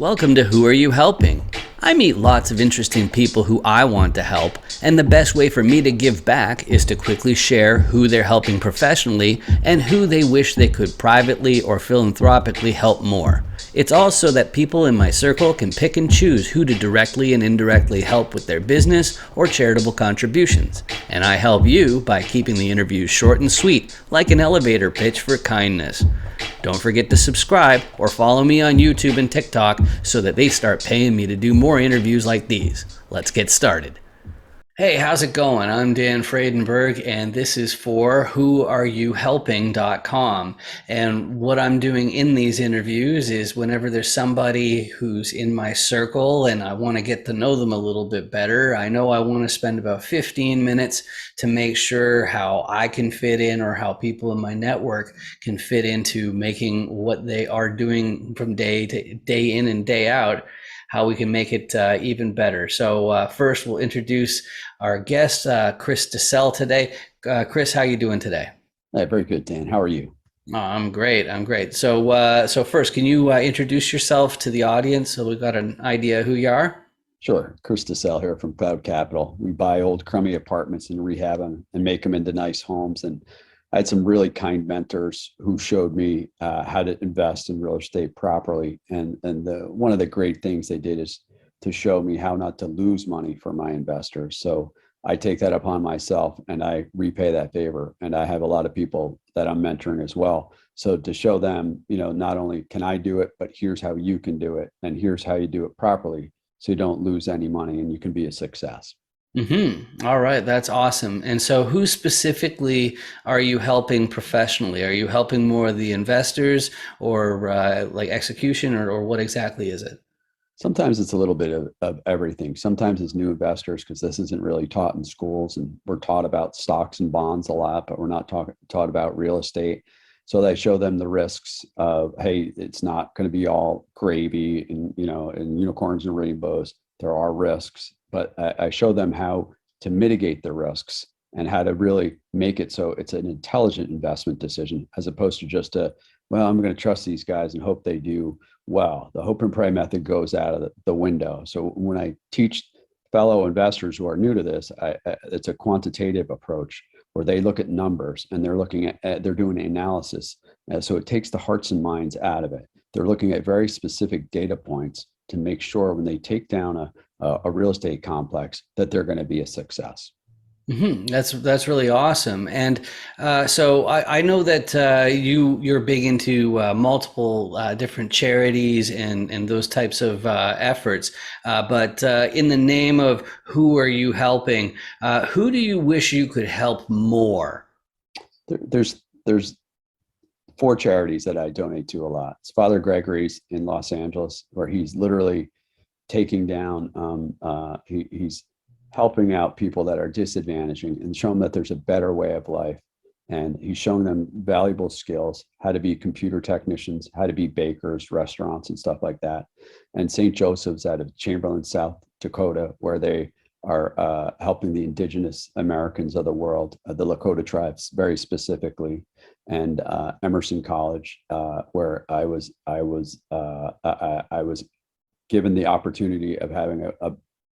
Welcome to Who Are You Helping? I meet lots of interesting people who I want to help, and the best way for me to give back is to quickly share who they're helping professionally and who they wish they could privately or philanthropically help more. It's also that people in my circle can pick and choose who to directly and indirectly help with their business or charitable contributions. And I help you by keeping the interviews short and sweet, like an elevator pitch for kindness. Don't forget to subscribe or follow me on YouTube and TikTok so that they start paying me to do more interviews like these. Let's get started. Hey, how's it going? I'm Dan Fredenberg, and this is for whoareyouhelping.com. And what I'm doing in these interviews is whenever there's somebody who's in my circle and I want to get to know them a little bit better, I know I want to spend about 15 minutes to make sure how I can fit in or how people in my network can fit into making what they are doing from day in and day out, how we can make it even better. So first we'll introduce our guest, Chris Celle today. Chris, how are you doing today? Hey, very good, Dan. How are you? Oh, I'm great. So first, can you introduce yourself to the audience so we've got an idea who you are? Sure. Chris Celle here from Cloud Capital. We buy old crummy apartments and rehab them and make them into nice homes. And I had some really kind mentors who showed me how to invest in real estate properly. And one of the great things they did is to show me how not to lose money for my investors. So I take that upon myself and I repay that favor. And I have a lot of people that I'm mentoring as well. So to show them, not only can I do it, but here's how you can do it. And here's how you do it properly so you don't lose any money and you can be a success. All right, that's awesome. And so who specifically are you helping professionally? Are you helping more of the investors or like execution or what exactly is it? Sometimes it's a little bit of everything. Sometimes it's new investors because this isn't really taught in schools, and we're taught about stocks and bonds a lot, but we're not taught about real estate. So they show them the risks of, hey, it's not going to be all gravy and and unicorns and rainbows. There are risks, but I show them how to mitigate the risks and how to really make it so it's an intelligent investment decision as opposed to just well, I'm going to trust these guys and hope they do well. The hope and pray method goes out of the window. So when I teach fellow investors who are new to this, it's a quantitative approach where they look at numbers and they're doing analysis. So it takes the hearts and minds out of it. They're looking at very specific data points to make sure when they take down a real estate complex that they're going to be a success. That's really awesome. And so I know that you're big into multiple different charities and those types of efforts. But in the name of who are you helping, who do you wish you could help more? There's four charities that I donate to a lot. It's Father Gregory's in Los Angeles, where he's literally taking down. He's helping out people that are disadvantaging and showing that there's a better way of life. And he's showing them valuable skills, how to be computer technicians, how to be bakers, restaurants, and stuff like that. And St. Joseph's out of Chamberlain, South Dakota, where they are helping the indigenous Americans of the world, the Lakota tribes, very specifically. And Emerson College, where I was given the opportunity of having a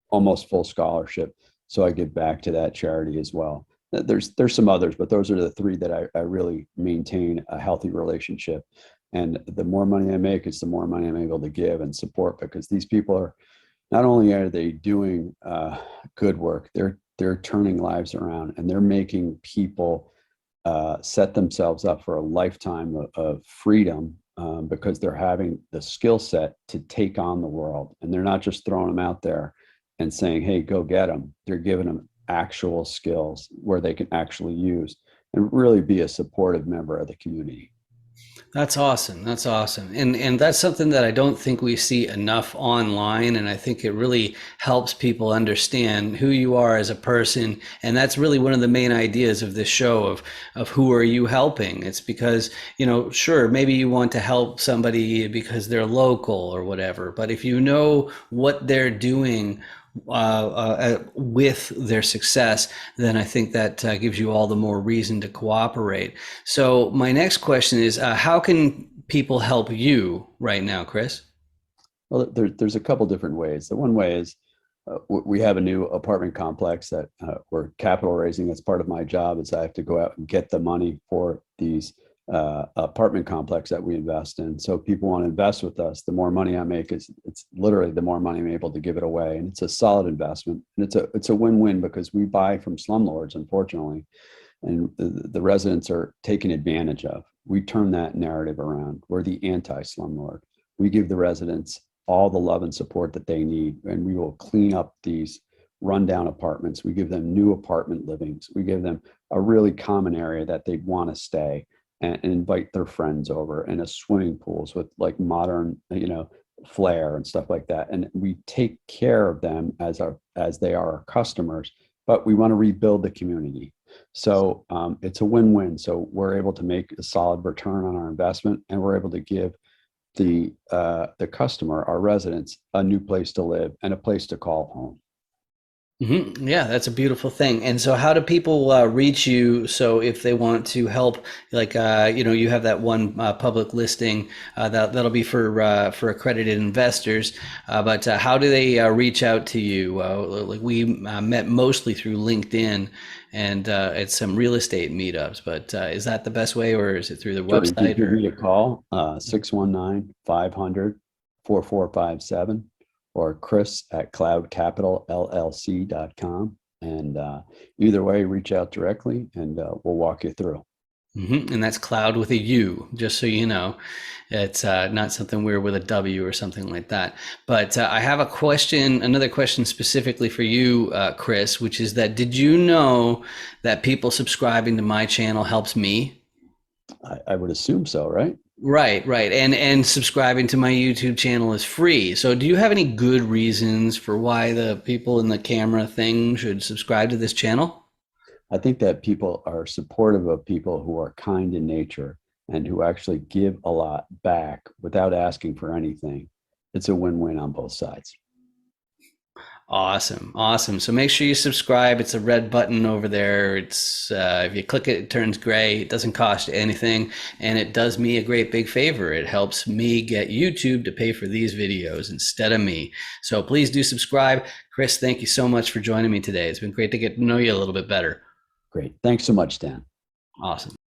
almost full scholarship. So I give back to that charity as well. There's some others, but those are the three that I really maintain a healthy relationship. And the more money I make, it's the more money I'm able to give and support, because these people are, not only are they doing good work, they're turning lives around, and they're making people set themselves up for a lifetime of freedom, because they're having the skill set to take on the world. And they're not just throwing them out there and saying, hey, go get them. They're giving them actual skills where they can actually use and really be a supportive member of the community. That's awesome. That's awesome. And that's something that I don't think we see enough online. And I think it really helps people understand who you are as a person. And that's really one of the main ideas of this show of who are you helping? It's because, sure, maybe you want to help somebody because they're local or whatever. But if you know what they're doing with their success, then I think that gives you all the more reason to cooperate. So my next question is, how can people help you right now, Chris? Well, there's a couple different ways. The one way is we have a new apartment complex that we're capital raising. That's part of my job is I have to go out and get the money for these apartment complex that we invest in. So people want to invest with us. The more money I make is it's literally the more money I'm able to give it away, and it's a solid investment. And it's a win-win because we buy from slumlords, unfortunately, and the residents are taken advantage of. We turn that narrative around. We're the anti-slumlord. We give the residents all the love and support that they need, and we will clean up these rundown apartments. We give them new apartment livings. We give them a really common area that they'd want to stay and invite their friends over, and a swimming pools with like modern, flair and stuff like that. And we take care of them as they are our customers, but we want to rebuild the community. So it's a win-win. So we're able to make a solid return on our investment, and we're able to give the customer, our residents, a new place to live and a place to call home. Yeah, that's a beautiful thing. And so, how do people reach you? So, if they want to help, like you have that one public listing that'll be for accredited investors. But how do they reach out to you? Like we met mostly through LinkedIn and at some real estate meetups. But is that the best way, or is it through the Sure, you can website? give Or me a call, 619-500-4457, or Chris at cloudcapitalllc.com. And either way, reach out directly and we'll walk you through. And that's cloud with a U, just so you know. It's not something weird with a W or something like that. But I have another question specifically for you, Chris, which is that did you know that people subscribing to my channel helps me? I would assume so, right? Right, right. And subscribing to my YouTube channel is free. So do you have any good reasons for why the people in the camera thing should subscribe to this channel? I think that people are supportive of people who are kind in nature and who actually give a lot back without asking for anything. It's a win-win on both sides. Awesome, awesome. So make sure you subscribe. It's a red button over there. It's if you click it, it turns gray. It doesn't cost you anything, and it does me a great big favor. It helps me get YouTube to pay for these videos instead of me. So please do subscribe. Chris, thank you so much for joining me today. It's been great to get to know you a little bit better. Great. Thanks so much, Dan. Awesome.